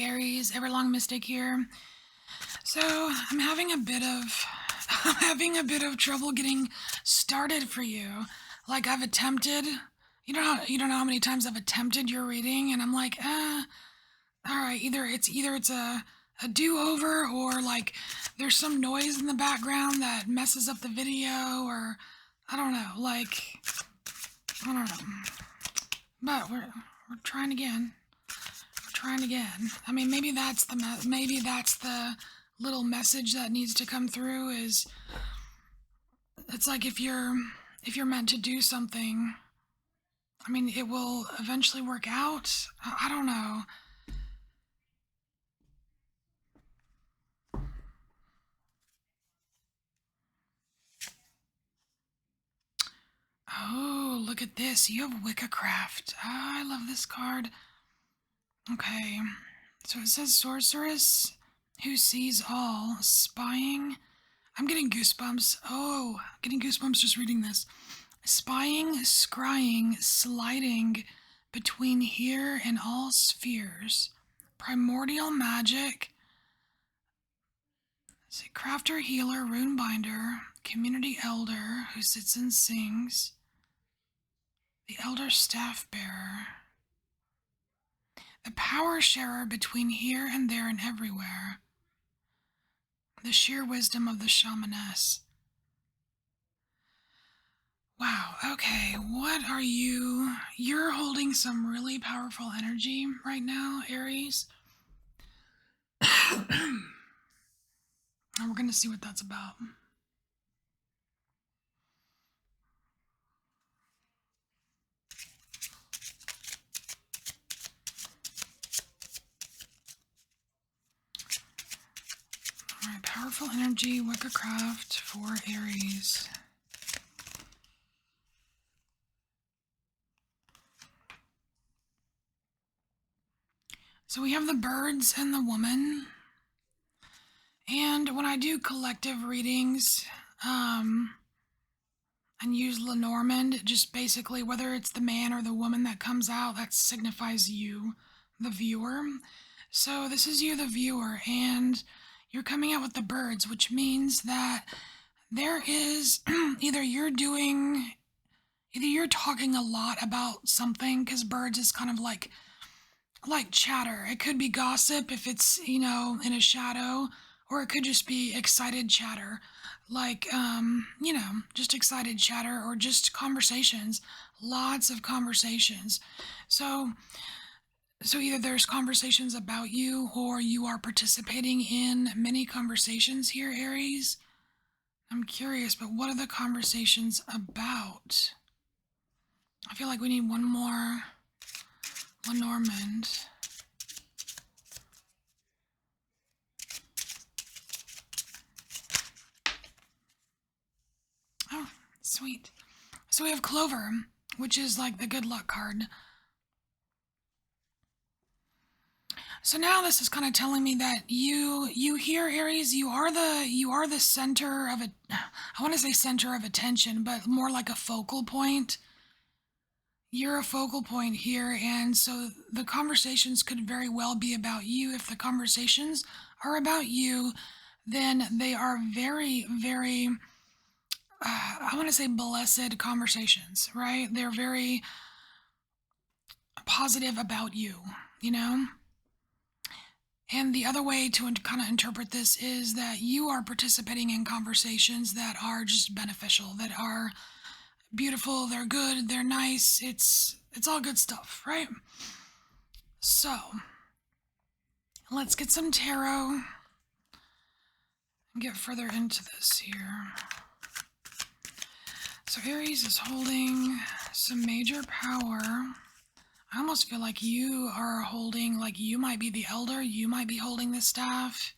Aries, EverlongMystic here. So I'm having a bit of I'm having a bit of trouble getting started for you. Like I've attempted, you don't know how many times I've attempted your reading, and I'm like, all right, either it's a do-over, or like there's some noise in the background that messes up the video, or I don't know, like I don't know. But we're trying again. Trying again. I mean, maybe that's the little message that needs to come through. Is it's like if you're meant to do something, I mean, it will eventually work out. I don't know. Oh, look at this. You have Wiccacraft. Oh, I love this card. Okay. So it says sorceress who sees all, spying. I'm getting goosebumps. Oh, getting goosebumps just reading this. Spying, scrying, sliding between here and all spheres. Primordial magic. Say crafter, healer, rune binder, community elder who sits and sings. The elder staff bearer. The power sharer between here and there and everywhere. The sheer wisdom of the shamaness. Wow, okay, what are you? You're holding some really powerful energy right now, Aries. And we're going to see what that's about. All right, powerful energy, Wiccacraft for Aries. So we have the birds and the woman. And when I do collective readings, and use Lenormand, just basically whether it's the man or the woman that comes out, that signifies you, the viewer. So this is you, the viewer, and you're coming out with the birds, which means that there is either you're talking a lot about something, because birds is kind of like chatter. It could be gossip if it's, in a shadow, or it could just be excited chatter, like, just excited chatter, or just conversations, lots of conversations. So either there's conversations about you, or you are participating in many conversations here, Aries. I'm curious, but what are the conversations about? I feel like we need one more Lenormand. Oh, sweet. So we have Clover, which is like the good luck card. So now this is kind of telling me that you here, Aries, you are the center of it. I want to say center of attention, but more like a focal point. You're a focal point here, and so the conversations could very well be about you. If the conversations are about you, then they are very, very, I want to say blessed conversations, right? They're very positive about you, And the other way to kind of interpret this is that you are participating in conversations that are just beneficial, that are beautiful, they're good, they're nice, it's all good stuff, right? So, let's get some tarot and get further into this here. So Aries is holding some major power. I almost feel like you are holding, like you might be the elder, you might be holding the staff.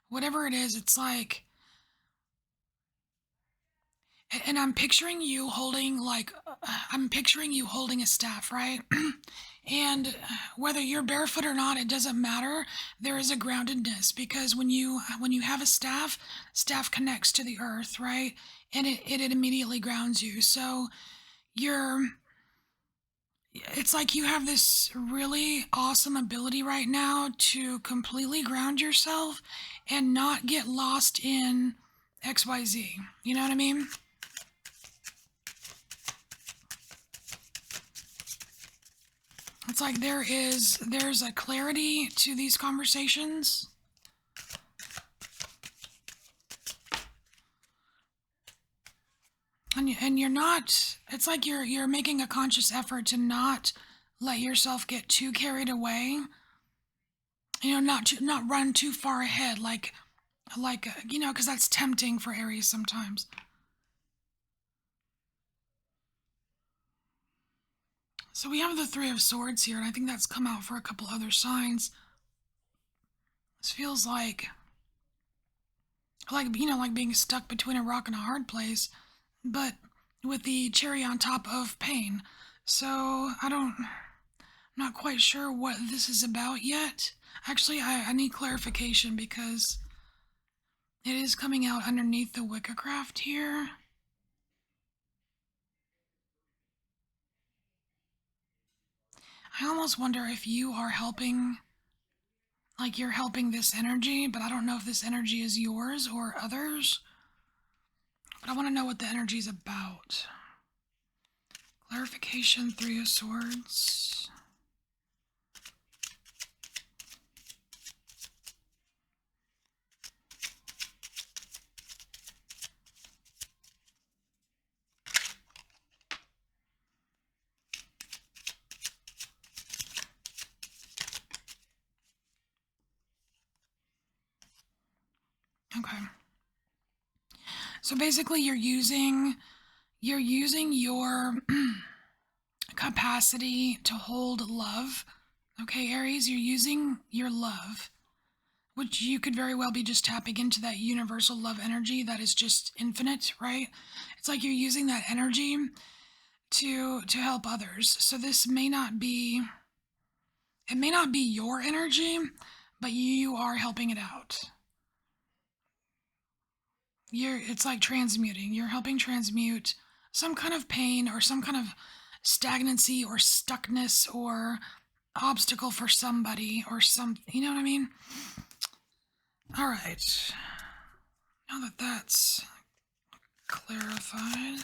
Whatever it is, it's like, and I'm picturing you holding a staff, right? And whether you're barefoot or not, it doesn't matter. There is a groundedness, because when you have a staff connects to the earth, right? And it immediately grounds you. So you're It's like you have this really awesome ability right now to completely ground yourself and not get lost in XYZ. You know what I mean? It's like there's a clarity to these conversations. And you're not, it's like you're making a conscious effort to not let yourself get too carried away. Not run too far ahead because that's tempting for Aries sometimes. So we have the Three of Swords here, and I think that's come out for a couple other signs. This feels like being stuck between a rock and a hard place, but with the cherry on top of pain. So I'm not quite sure what this is about yet. Actually, I need clarification because it is coming out underneath the Wiccacraft here. I almost wonder if you are helping, like you're helping this energy, but I don't know if this energy is yours or others. But I want to know what the energy is about. Clarification, Three of Swords. Okay. So basically you're using your capacity to hold love. Okay, Aries, you're using your love, which you could very well be just tapping into that universal love energy that is just infinite, right? It's like you're using that energy to help others. So this may not be your energy, but you are helping it out. It's like transmuting. You're helping transmute some kind of pain or some kind of stagnancy or stuckness or obstacle for somebody or you know what I mean? All right. Now that that's clarified.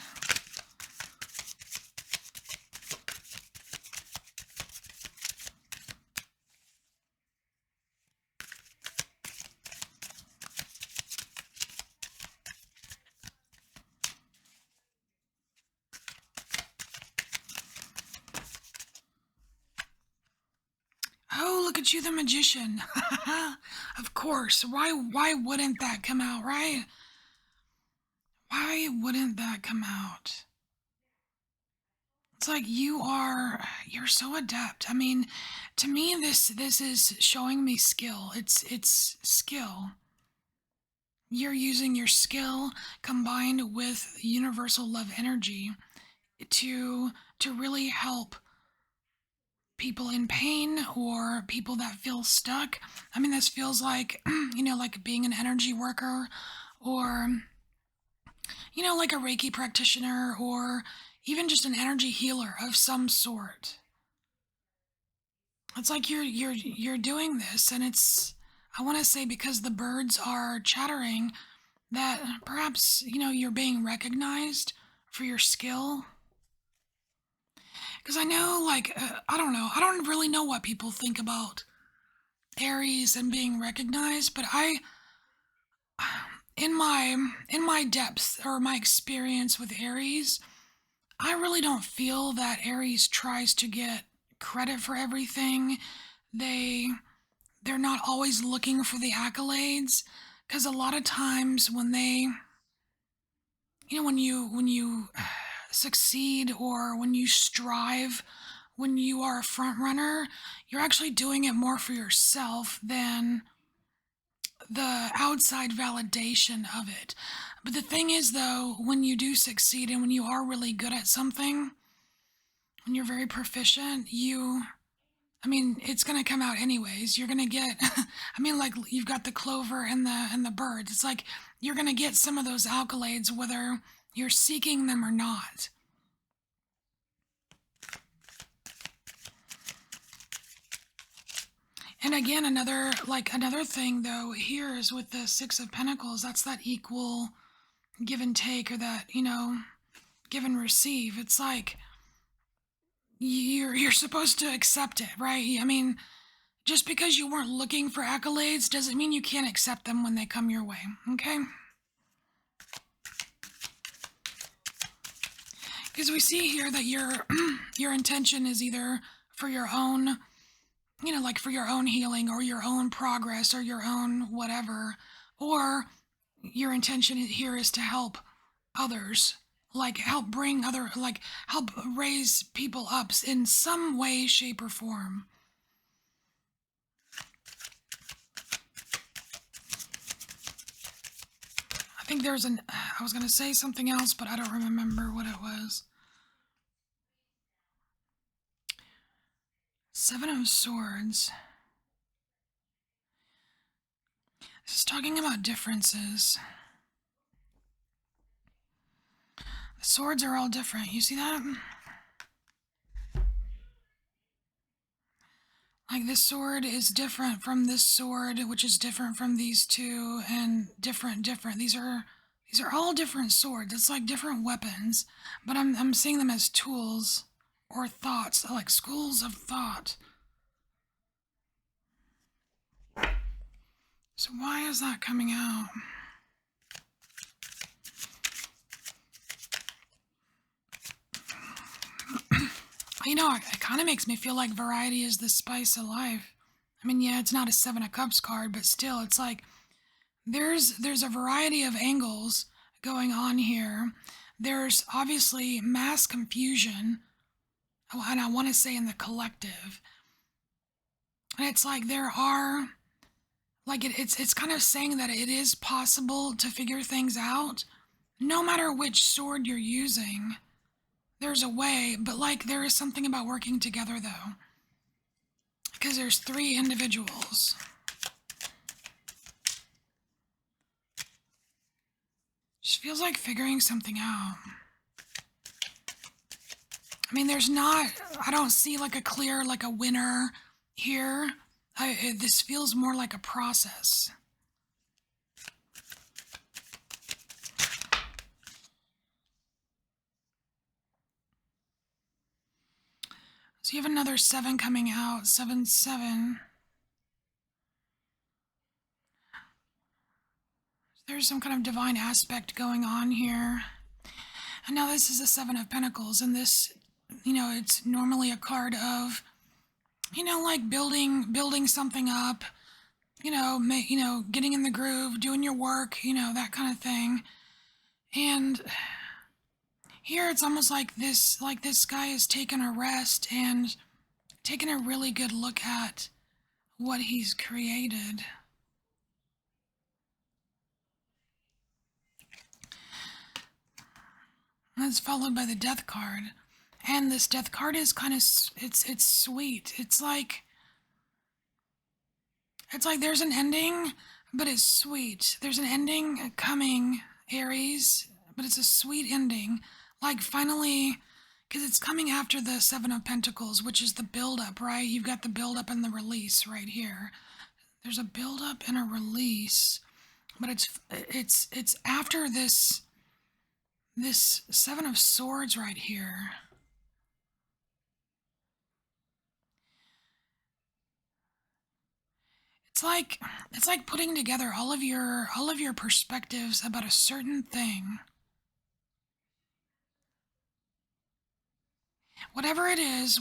Oh, look at you, the magician. Of course. Why wouldn't that come out, right? Why wouldn't that come out? It's like you're so adept. I mean, to me this is showing me skill. It's skill. You're using your skill combined with universal love energy to really help people in pain or people that feel stuck. I mean, this feels like, like being an energy worker or, like a Reiki practitioner or even just an energy healer of some sort. It's like you're doing this and I want to say because the birds are chattering that perhaps, you're being recognized for your skill. Because I know, I don't know. I don't really know what people think about Aries and being recognized, but in my depth or my experience with Aries, I really don't feel that Aries tries to get credit for everything. They they're not always looking for the accolades because a lot of times when when you succeed or when you strive, when you are a front runner, you're actually doing it more for yourself than the outside validation of it. But the thing is, though, when you do succeed and when you are really good at something, when you're very proficient, I mean, it's gonna come out anyways. You're gonna get, I mean, like you've got the clover and the birds. It's like you're gonna get some of those accolades whether you're seeking them or not. And again, another thing though here is with the Six of Pentacles, that's that equal give and take, or that, give and receive. It's like you're supposed to accept it, right? I mean, just because you weren't looking for accolades doesn't mean you can't accept them when they come your way, okay? Because we see here that your intention is either for your own, like for your own healing or your own progress or your own whatever, or your intention here is to help others, like help bring other, like help raise people up in some way, shape, or form. I think I was going to say something else, but I don't remember what it was. Seven of Swords. This is talking about differences. The swords are all different. You see that? Like this sword is different from this sword, which is different from these two, and different. These are all different swords. It's like different weapons, but I'm seeing them as tools or thoughts, like schools of thought. So why is that coming out? It kind of makes me feel like variety is the spice of life. I mean, yeah, it's not a Seven of Cups card, but still, it's like there's a variety of angles going on here. There's obviously mass confusion, and I want to say in the collective. And it's like there are, like it's kind of saying that it is possible to figure things out, no matter which sword you're using. There's a way, but like there is something about working together though. Because there's three individuals. Just feels like figuring something out. I mean, I don't see like a clear, like a winner here. This feels more like a process. So you have another 7 coming out, 7, 7. There's some kind of divine aspect going on here. And now this is the 7 of Pentacles, and this, it's normally a card of, like building something up, getting in the groove, doing your work, that kind of thing. And here it's almost like this guy has taken a rest and taken a really good look at what he's created. That's followed by the Death card. And this Death card is kind of, it's sweet. It's like there's an ending, but it's sweet. There's an ending coming, Aries, but it's a sweet ending. Like finally, because it's coming after the 7 of Pentacles, which is the build-up, right? You've got the build-up and the release right here. There's a build-up and a release, but it's after this 7 of Swords right here. It's like putting together all of your perspectives about a certain thing. Whatever it is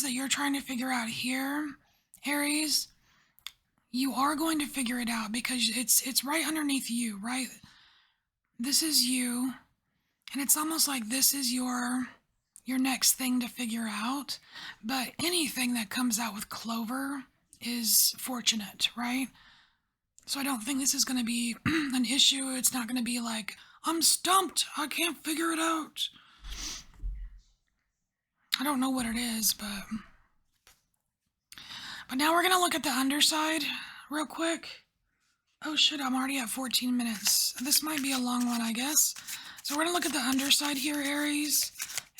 that you're trying to figure out here, Aries, you are going to figure it out because it's right underneath you, right? This is you, and it's almost like this is your next thing to figure out. But anything that comes out with clover is fortunate, right? So I don't think this is going to be an issue. It's not going to be like, I'm stumped, I can't figure it out. I don't know what it is, but now we're going to look at the underside real quick. Oh shit, I'm already at 14 minutes. This might be a long one, I guess. So we're going to look at the underside here, Aries,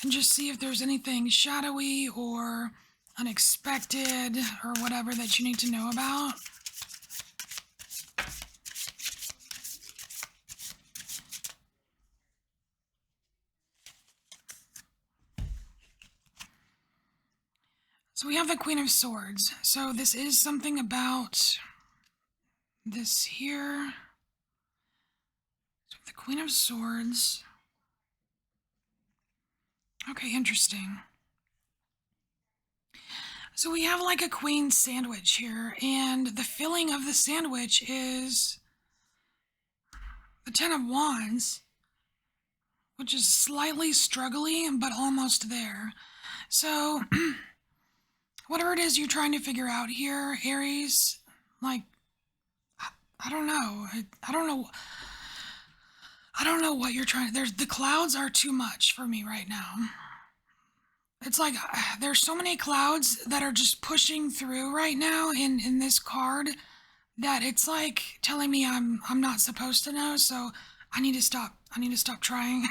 and just see if there's anything shadowy or unexpected or whatever that you need to know about. So we have the Queen of Swords. So this is something about this here. So the Queen of Swords. Okay, interesting. So we have like a queen sandwich here, and the filling of the sandwich is the Ten of Wands, which is slightly struggly, but almost there. So whatever it is you're trying to figure out here, Aries, like, I don't know. I don't know. I don't know what you're trying. The clouds are too much for me right now. It's like there's so many clouds that are just pushing through right now in this card that it's like telling me I'm not supposed to know, so I need to stop. I need to stop trying.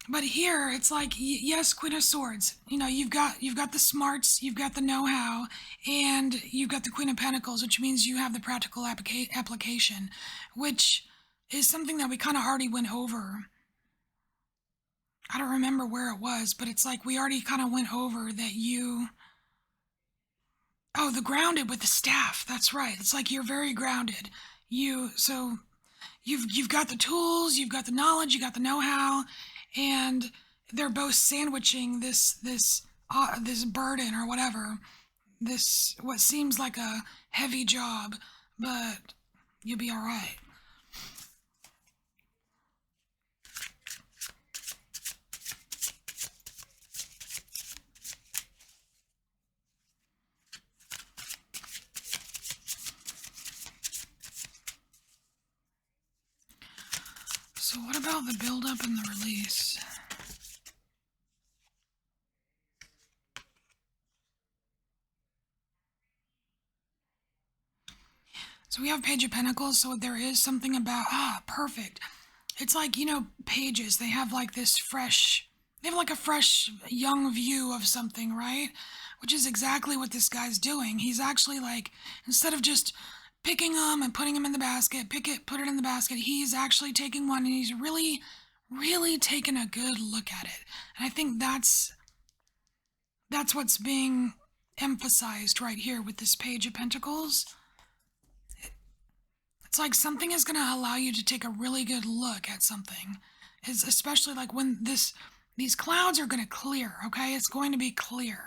But here it's like yes, Queen of Swords. You know, you've got the smarts, you've got the know-how, and you've got the Queen of Pentacles, which means you have the practical application, which is something that we kind of already went over. I don't remember where it was, but it's like we already kind of went over that you... Oh, the grounded with the staff. That's right. It's like you're very grounded. So you've got the tools, you've got the knowledge, you got the know-how, and they're both sandwiching this burden or whatever. This what seems like a heavy job, but you'll be all right. So what about the build-up and the release? So we have Page of Pentacles, so there is something about, perfect. It's like, you know, pages, they have like this fresh, they have like a fresh, young view of something, right? Which is exactly what this guy's doing. He's actually like, instead of just picking them and putting them in the basket, put it in the basket, he's actually taking one and he's really, really taking a good look at it. And I think that's what's being emphasized right here with this Page of Pentacles. It's like something is going to allow you to take a really good look at something. Is especially like when these clouds are going to clear, okay? It's going to be clear.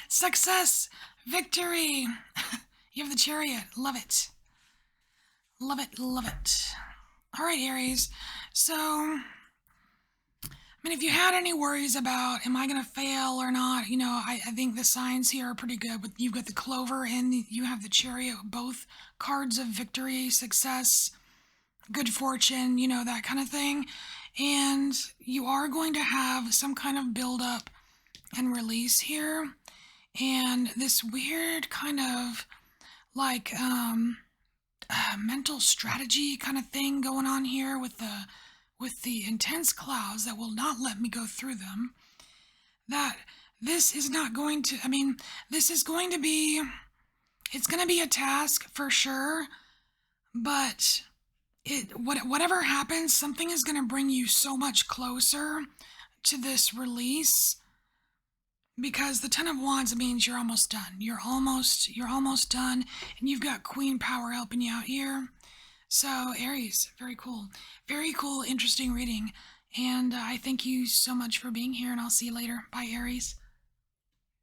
Success! Victory! You have the Chariot. Love it. Love it, love it. All right, Aries. So, I mean, if you had any worries about, am I going to fail or not, you know, I think the signs here are pretty good. But you've got the Clover and you have the Chariot, both cards of victory, success, good fortune, you know, that kind of thing. And you are going to have some kind of build-up and release here. And this weird kind of like mental strategy kind of thing going on here with the intense clouds that will not let me go through them. That this is not going to, I mean, this is going to be, it's going to be a task for sure, but whatever happens, something is going to bring you so much closer to this release. Because the Ten of Wands means you're almost done. You're almost done, and you've got Queen Power helping you out here. So, Aries, very cool. Very cool, interesting reading. And I thank you so much for being here, and I'll see you later. Bye, Aries.